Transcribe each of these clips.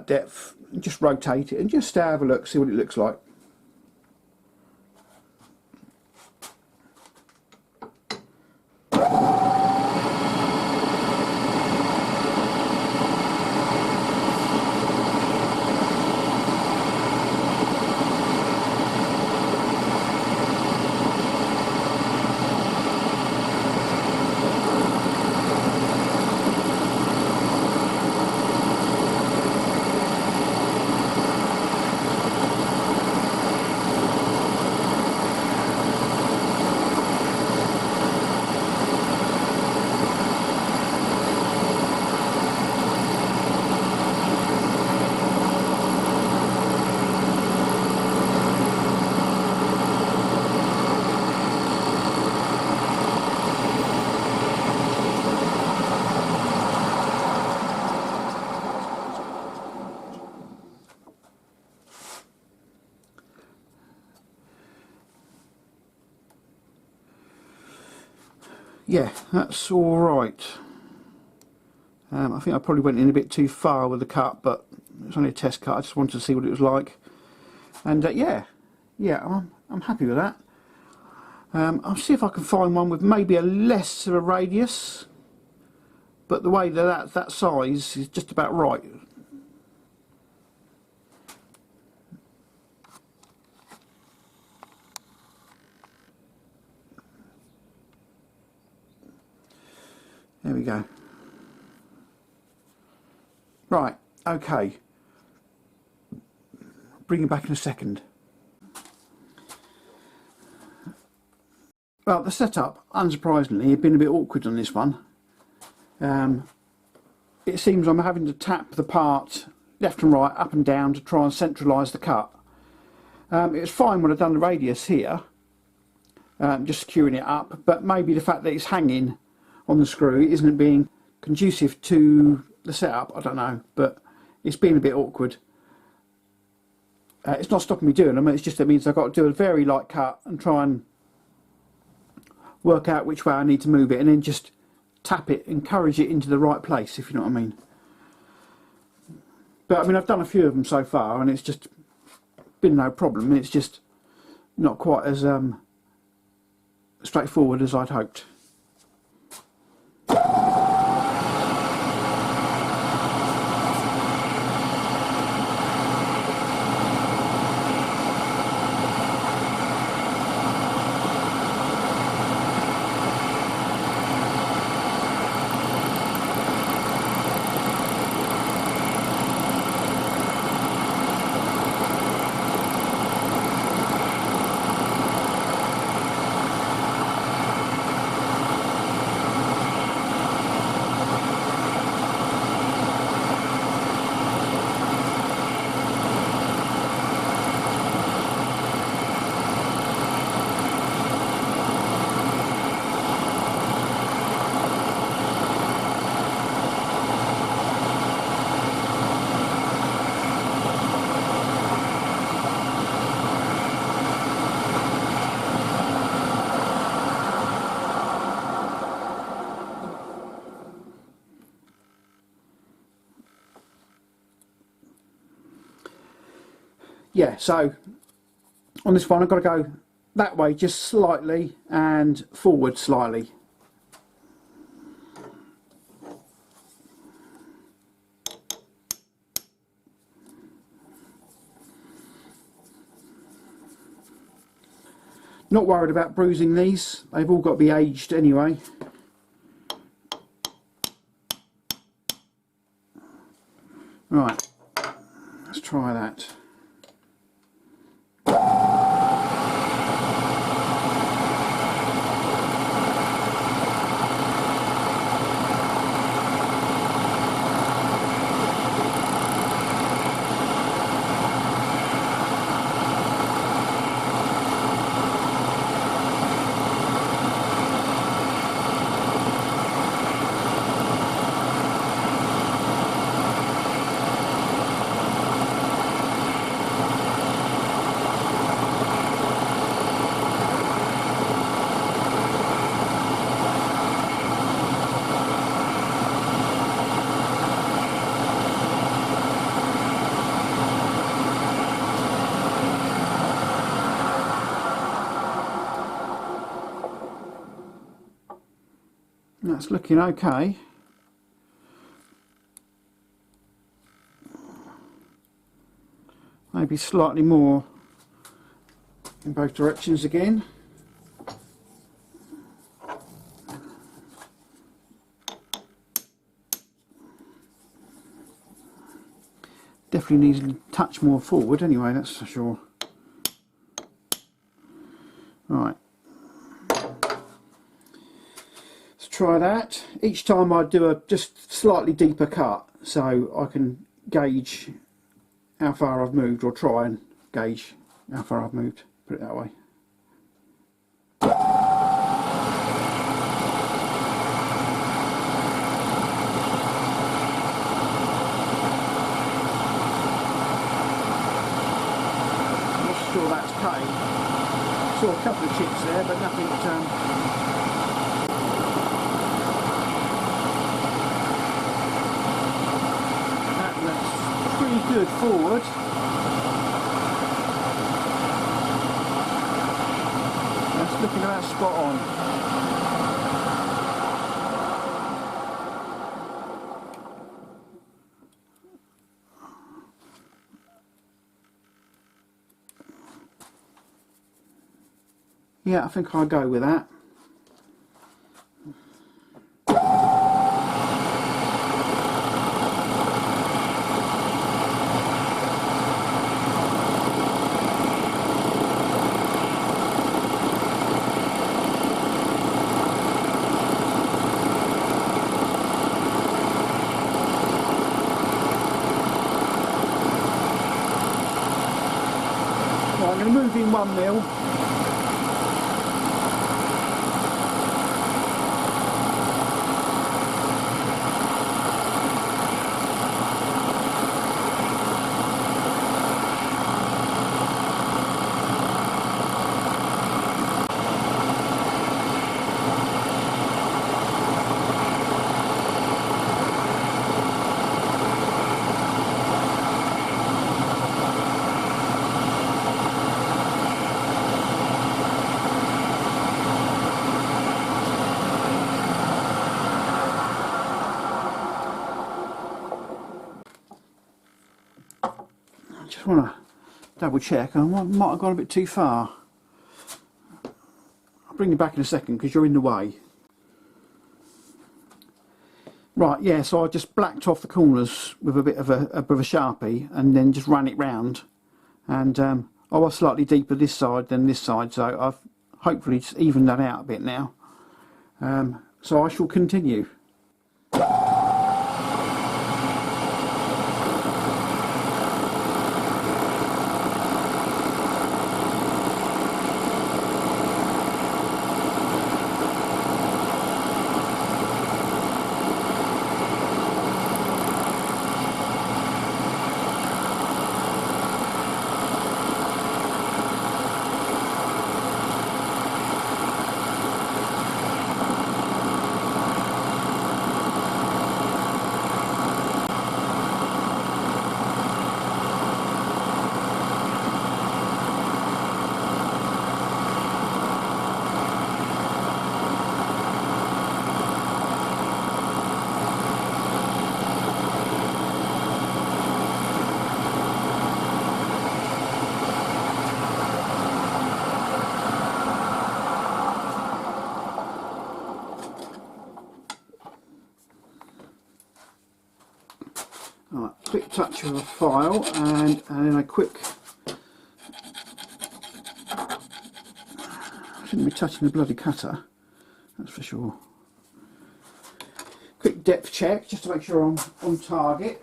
right depth, and just rotate it and just have a look, see what it looks like. Yeah, that's all right. I think I probably went in a bit too far with the cut, but it's only a test cut. I just wanted to see what it was like, and yeah, I'm happy with that. I'll see if I can find one with maybe a less of a radius, but the way that size is just about right. There we go. Right, okay. Bring it back in a second. Well, the setup, unsurprisingly, had been a bit awkward on this one. It seems I'm having to tap the part left and right, up and down, to try and centralise the cut. It was fine when I'd done the radius here, just securing it up, but maybe the fact that it's hanging on the screw isn't being conducive to the setup. I don't know, but it's been a bit awkward. It's not stopping me doing them, it's just, it means I've got to do a very light cut and try and work out which way I need to move it, and then just tap it, encourage it into the right place, if you know what I mean. But I mean, I've done a few of them so far and it's just been no problem. It's just not quite as straightforward as I'd hoped. Yeah, so on this one I've got to go that way just slightly and forward slightly. Not worried about bruising these, they've all got to be aged anyway. Right, let's try that. That's looking okay. Maybe slightly more in both directions again. Definitely needs a touch more forward anyway, that's for sure. Right. Let's try that. Each time I do a just slightly deeper cut so I can gauge how far I've moved, or try and gauge how far I've moved, put it that way. Sure that's cutting. Saw a couple of chips there, but nothing. That looks pretty good forward. That's looking about spot on. Yeah, I think I'll go with that. Right, I'm going to move in 1 mil. Just want to double check. I might have gone a bit too far. I'll bring you back in a second because you're in the way. Right, yeah, so I just blacked off the corners with a bit of a Sharpie and then just ran it round. And I was slightly deeper this side than this side, so I've hopefully just evened that out a bit now. So I shall continue. Right, quick touch of a file and then a quick, I shouldn't be touching the bloody cutter, that's for sure. Quick depth check just to make sure I'm on target.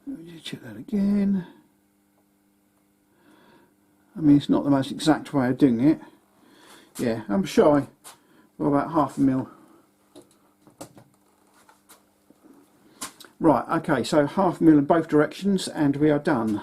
Let me just check that again. I mean, it's not the most exact way of doing it. Yeah, I'm shy of about ½ mil. Right, okay, so ½ mil in both directions and we are done.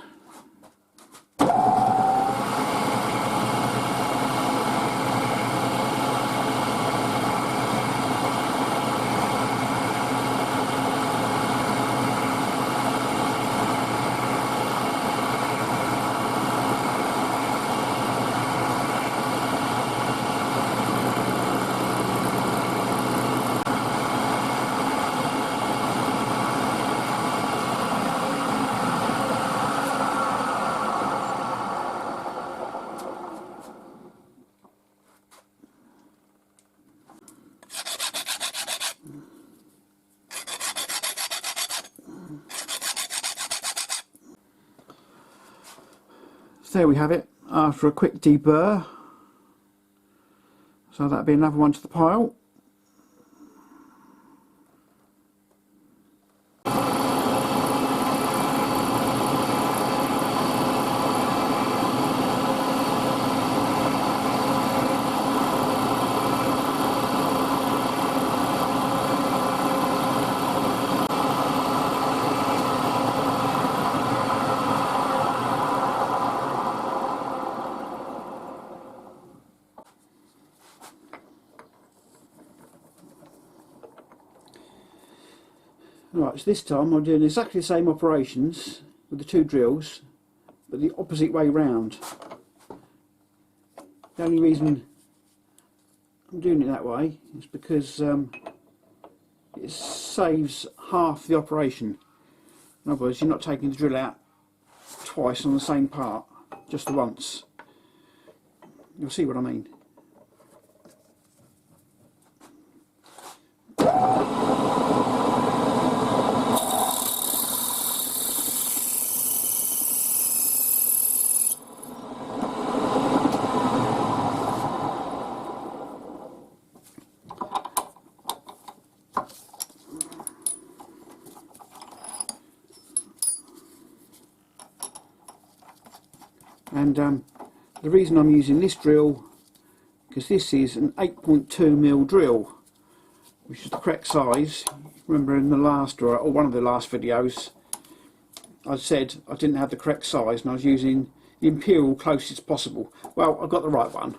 there we have it after a quick deburr. So that'll be another one to the pile. Right, so this time I'm doing exactly the same operations with the two drills, but the opposite way round. The only reason I'm doing it that way is because it saves half the operation. In other words, you're not taking the drill out twice on the same part, just the once. You'll see what I mean. And the reason I'm using this drill, because this is an 8.2mm drill, which is the correct size. Remember in the last, or one of the last videos, I said I didn't have the correct size and I was using the imperial closest possible. Well, I got the right one.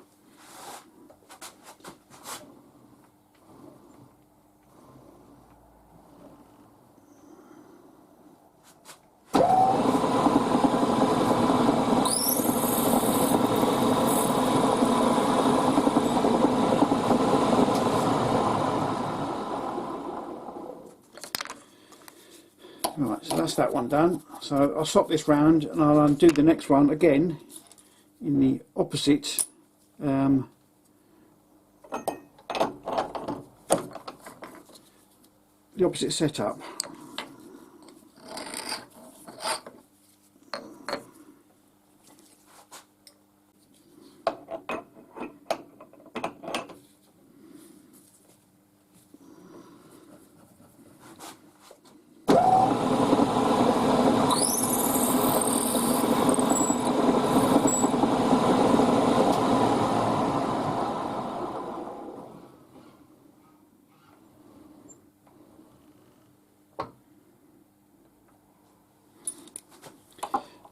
Right, so that's that one done. So I'll swap this round and I'll undo the next one again in the opposite setup.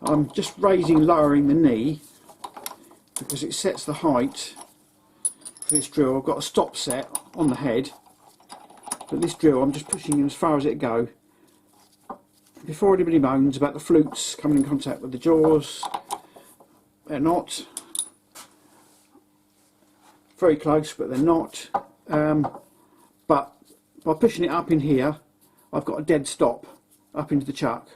I'm just lowering the knee because it sets the height for this drill. I've got a stop set on the head, but this drill I'm just pushing in as far as it go. Before anybody moans about the flutes coming in contact with the jaws, they're not. Very close, but they're not. But by pushing it up in here, I've got a dead stop up into the chuck.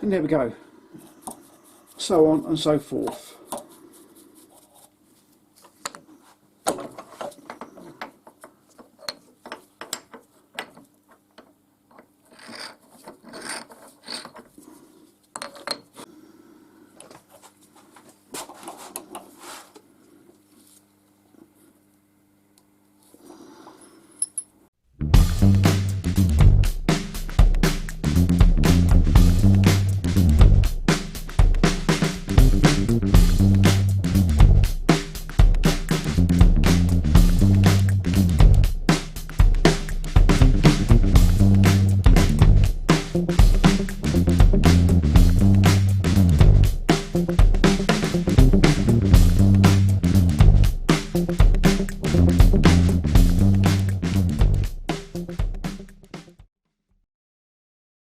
And there we go, so on and so forth.